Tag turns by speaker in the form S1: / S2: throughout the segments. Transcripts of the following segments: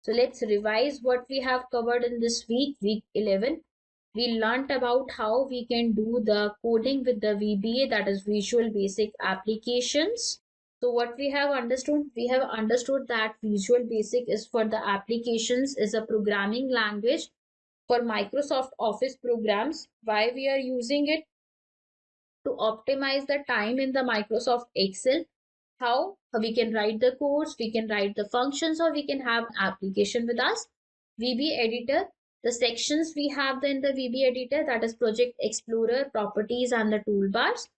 S1: So let's revise what we have covered in this week 11. We learnt about how we can do the coding with the VBA, that is Visual Basic Applications. So what we have understood? We have understood that Visual Basic is for the applications, is a programming language for Microsoft Office programs. Why we are using it? To optimize the time in the Microsoft Excel. How we can write the codes, we can write the functions, or we can have application with us. VB editor, the sections we have in the VB editor, that is Project Explorer, properties, and the toolbars.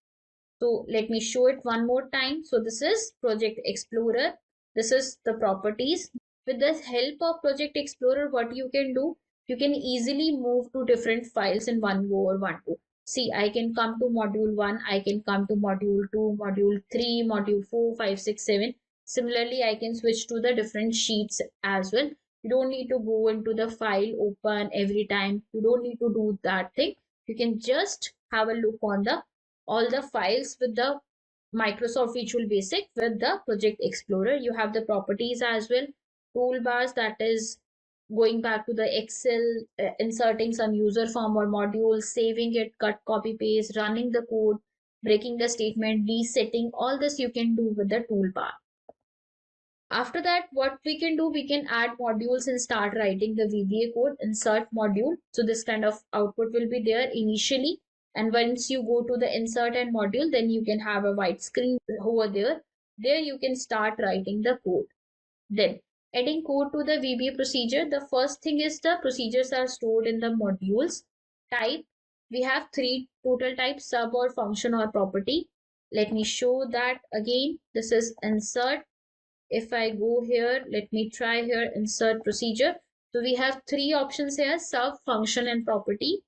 S1: So let me show it one more time. So this is Project Explorer. This is the properties. With the help of Project Explorer, what you can do, you can easily move to different files in one go or one go. See, I can come to module 1, I can come to module 2, module 3, module 4, 5, 6, 7. Similarly, I can switch to the different sheets as well. You don't need to go into the file open every time. You don't need to do that thing. You can just have a look on the all the files with the Microsoft Visual Basic with the Project Explorer. You have the properties as well, toolbars, that is going back to the Excel, inserting some user form or module, saving it, cut, copy, paste, running the code, breaking the statement, resetting. All this you can do with the toolbar. After that, what we can do, we can add modules and start writing the VBA code, insert module. So this kind of output will be there initially. And once you go to the insert and module, then you can have a white screen over there. There you can start writing the code. Then adding code to the VBA procedure. The first thing is the procedures are stored in the modules. Type, we have 3 total types: sub or function or property. Let me show that again. This is insert. If I go here, let me try here, insert procedure. So we have 3 options here: sub, function, and property.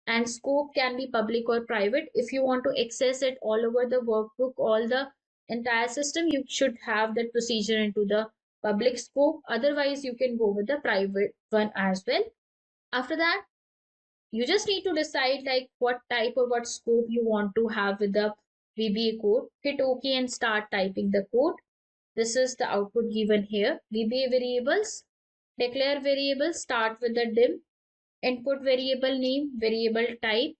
S1: And scope can be public or private. If you want to access it all over the workbook, all the entire system, you should have that procedure into the public scope. Otherwise, you can go with the private one as well. After that, you just need to decide like what type or what scope you want to have with the VBA code. Hit OK and start typing the code. This is the output given here. VBA variables, declare variables, start with the dim, input variable name, variable type.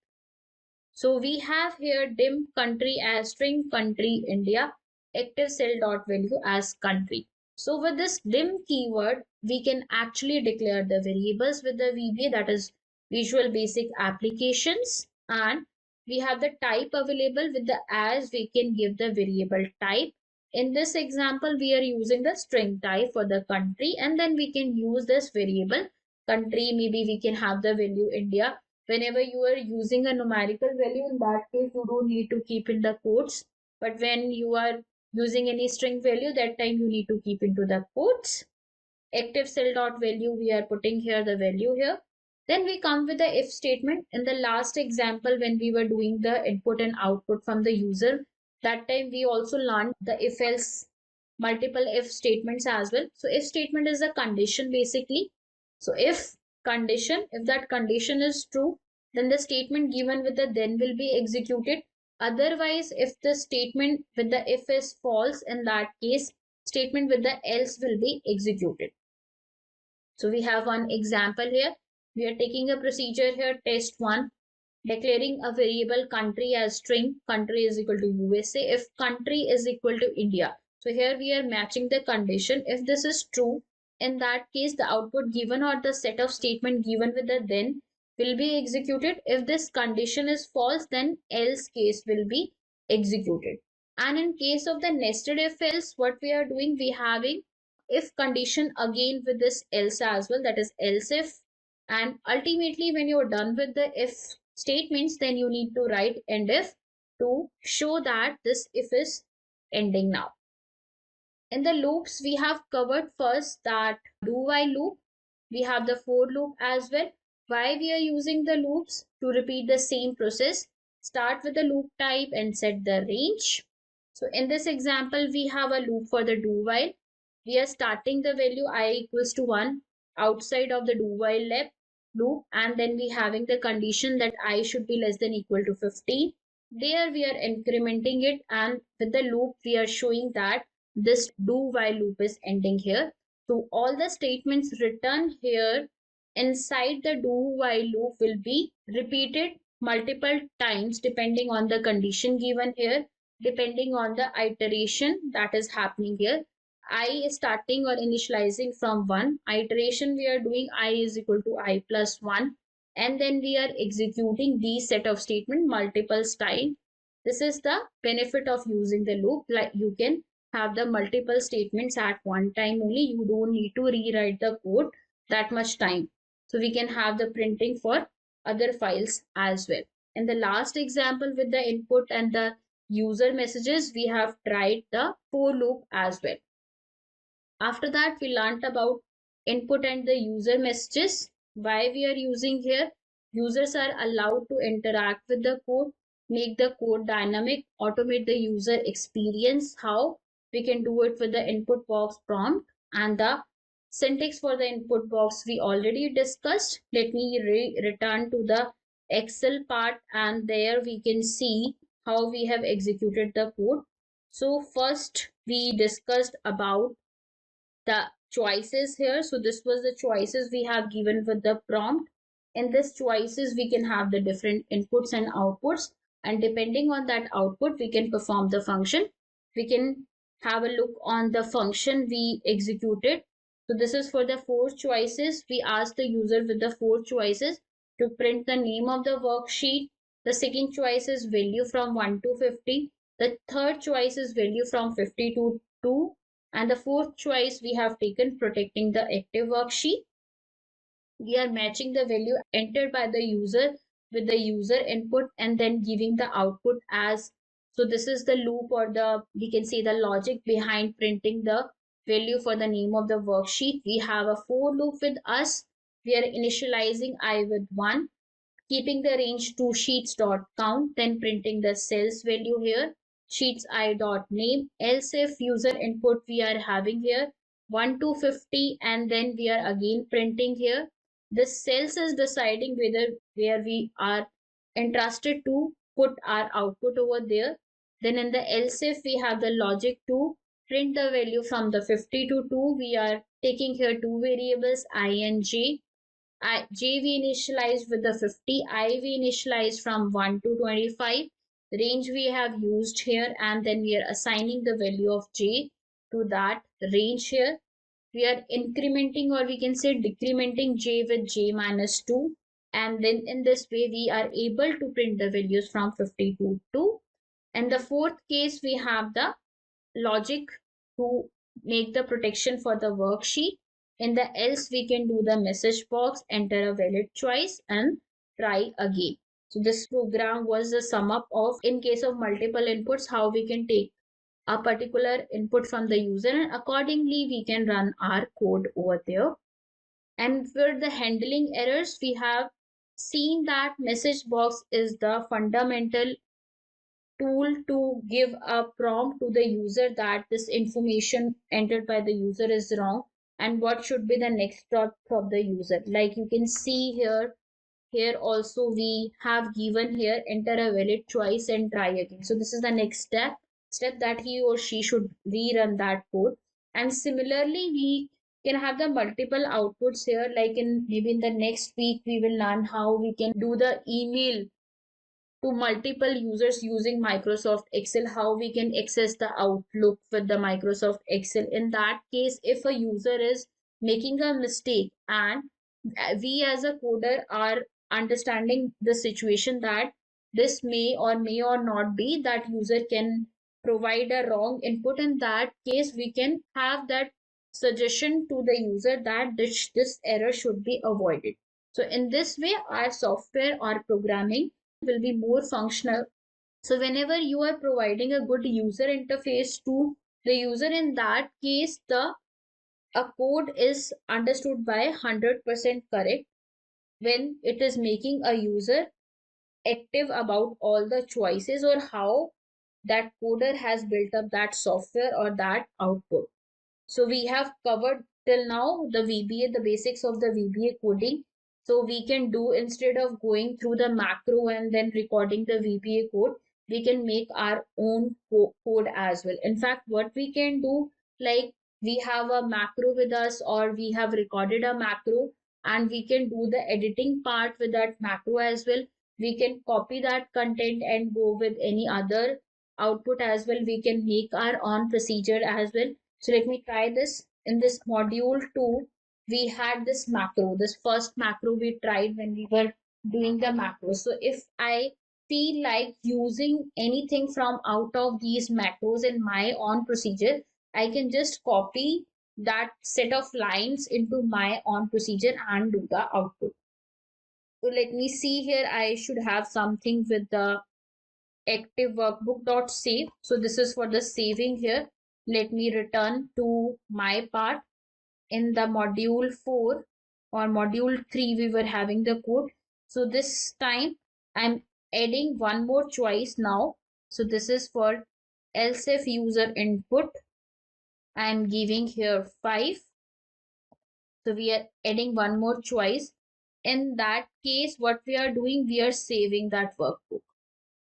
S1: So we have here dim country as string, country India, active cell dot value as country. So with this dim keyword, we can actually declare the variables with the VBA, that is Visual Basic Applications, and we have the type available. With the as, we can give the variable type. In this example, we are using the string type for the country, and then we can use this variable country. Maybe we can have the value India. Whenever you are using a numerical value, in that case, you don't need to keep in the quotes. But when you are using any string value, that time you need to keep into the quotes. Active cell dot value, we are putting here the value here. Then we come with the if statement. In the last example, when we were doing the input and output from the user, that time we also learned the if else, multiple if statements as well. So if statement is a condition basically. So if condition, if that condition is true, then the statement given with the then will be executed. Otherwise, if the statement with the if is false, in that case, statement with the else will be executed. So we have one example here. We are taking a procedure here, test 1, declaring a variable country as string, country is equal to USA, if country is equal to India. So here we are matching the condition. If this is true, in that case, the output given or the set of statement given with the then will be executed. If this condition is false, then else case will be executed. And in case of the nested if else, what we are doing, we having if condition again with this else as well, that is else if. And ultimately, when you're done with the if statements, then you need to write end if to show that this if is ending now. In the loops, we have covered first that do while loop. We have the for loop as well. Why we are using the loops? To repeat the same process. Start with the loop type and set the range. So in this example, we have a loop for the do while. We are starting the value I equals to 1 outside of the do while loop, and then we having the condition that I should be less than equal to 50. There we are incrementing it, and with the loop we are showing that this do while loop is ending here. So all the statements written here inside the do while loop will be repeated multiple times depending on the condition given here, depending on the iteration that is happening here. I is starting or initializing from 1. Iteration we are doing I is equal to I plus 1, and then we are executing these set of statement multiple times. This is the benefit of using the loop. Like you can have the multiple statements at one time only. You don't need to rewrite the code that much time. So we can have the printing for other files as well. In the last example with the input and the user messages, we have tried the for loop as well. After that, we learned about input and the user messages. Why we are using here? Users are allowed to interact with the code, make the code dynamic, automate the user experience. How? We can do it with the input box prompt, and the syntax for the input box we already discussed. Let me return to the Excel part, and there we can see how we have executed the code. So first we discussed about the choices here. So this was the choices we have given with the prompt. In this choices, we can have the different inputs and outputs. And depending on that output, we can perform the function. We can have a look on the function we executed. So this is for the 4 choices. We ask the user with the 4 choices to print the name of the worksheet. The second choice is value from 1 to 50. The third choice is value from 50 to 2. And the fourth choice we have taken protecting the active worksheet. We are matching the value entered by the user with the user input and then giving the output as. So this is the loop, or the we can say the logic behind printing the value for the name of the worksheet. We have a for loop with us. We are initializing I with 1, keeping the range to sheets dot count, then printing the cells value here, sheets I dot name. Else if user input we are having here 1 to 50, and then we are again printing here. This cells is deciding whether where we are interested to put our output over there. Then in the else if we have the logic to print the value from the 50 to 2. We are taking here two variables I and j. J we initialized with the 50, I we initialized from 1 to 25, range we have used here, and then we are assigning the value of J to that range here. We are incrementing, or we can say decrementing J with J minus 2, and then in this way we are able to print the values from 50 to 2. And the fourth case we have the logic to make the protection for the worksheet. In the else, we can do the message box, enter a valid choice, and try again. So this program was the sum up of, in case of multiple inputs, how we can take a particular input from the user, and accordingly we can run our code over there. And for the handling errors, we have seen that message box is the fundamental tool to give a prompt to the user that this information entered by the user is wrong and what should be the next step of the user. Like you can see here, here also we have given here enter a valid choice and try again. So this is the next step that he or she should rerun that code. And similarly, we can have the multiple outputs here, like in maybe in the next week we will learn how we can do the email to multiple users using Microsoft Excel, how we can access the Outlook with the Microsoft Excel. In that case, if a user is making a mistake and we as a coder are understanding the situation that this may or not be, that user can provide a wrong input. In that case, we can have that suggestion to the user that this error should be avoided. So in this way, our software or programming will be more functional. So whenever you are providing a good user interface to the user, in that case, the a code is understood by 100% correct when it is making a user active about all the choices or how that coder has built up that software or that output. So we have covered till now the VBA, the basics of the VBA coding. So we can do, instead of going through the macro and then recording the VBA code, we can make our own code as well. In fact, what we can do, like we have a macro with us or we have recorded a macro, and we can do the editing part with that macro as well. We can copy that content and go with any other output as well. We can make our own procedure as well. So let me try this. In this module 2, we had this macro, this first macro we tried when we were doing the macro. So if I feel like using anything from out of these macros in my own procedure, I can just copy that set of lines into my own procedure and do the output. So let me see here. I should have something with the active workbook.save. So this is for the saving here. Let me return to my part. In the module 4 or module 3, we were having the code. So this time I'm adding one more choice now. So this is for else if user input. I'm giving here 5. So we are adding one more choice. In that case, what we are doing, we are saving that workbook.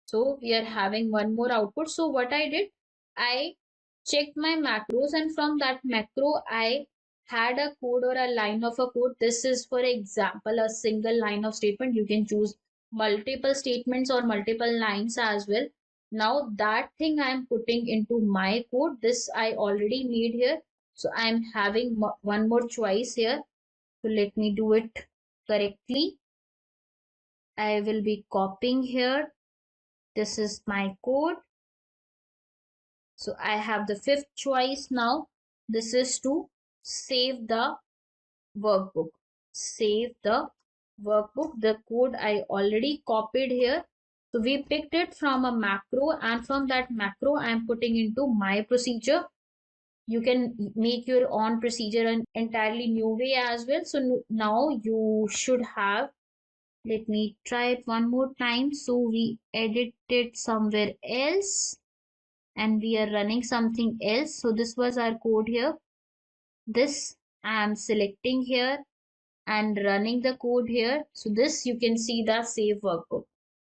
S1: So we are having one more output. So what I did, I checked my macros, and from that macro, I had a code or a line of a code. This is, for example, a single line of statement. You can choose multiple statements or multiple lines as well. Now that thing I'm putting into my code, this I already made here. So I'm having one more choice here. So let me do it correctly. I will be copying here. This is my code. So I have the 5th choice now. This is to save the workbook. Save the workbook. The code I already copied here. So we picked it from a macro, and from that macro I'm putting into my procedure. You can make your own procedure an entirely new way as well. So now you should have, let me try it one more time. So we edit it somewhere else and we are running something else. So this was our code here. This I am selecting here and running the code here. So this you can see the save workbook.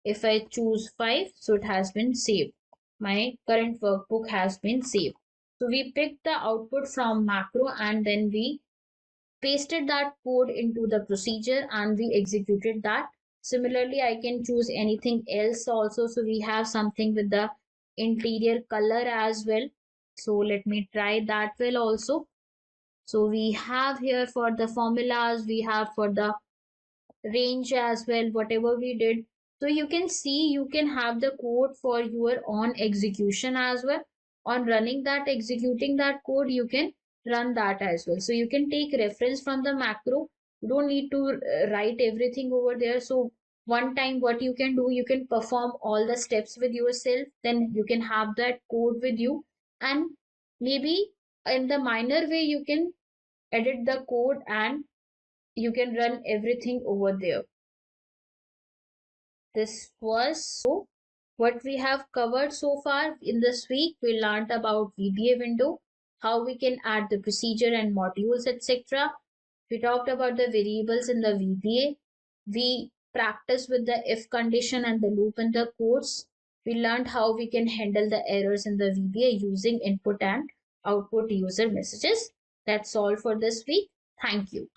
S1: If I choose 5, so it has been saved. My current workbook has been saved. So we picked the output from macro and then we pasted that code into the procedure and we executed that. Similarly, I can choose anything else also. So we have something with the interior color as well. So let me try that well also. So we have here for the formulas, we have for the range as well, whatever we did. So you can see, you can have the code for your own execution as well. On running that, executing that code, you can run that as well. So you can take reference from the macro. You don't need to write everything over there. So one time what you can do, you can perform all the steps with yourself, then you can have that code with you, and maybe in the minor way you can edit the code and you can run everything over there. This was so what we have covered so far in this week. We learned about VBA window, how we can add the procedure and modules, etc. We talked about the variables in the VBA. We practiced with the if condition and the loop in the codes. We learned how we can handle the errors in the VBA using input and output user messages. That's all for this week. Thank you.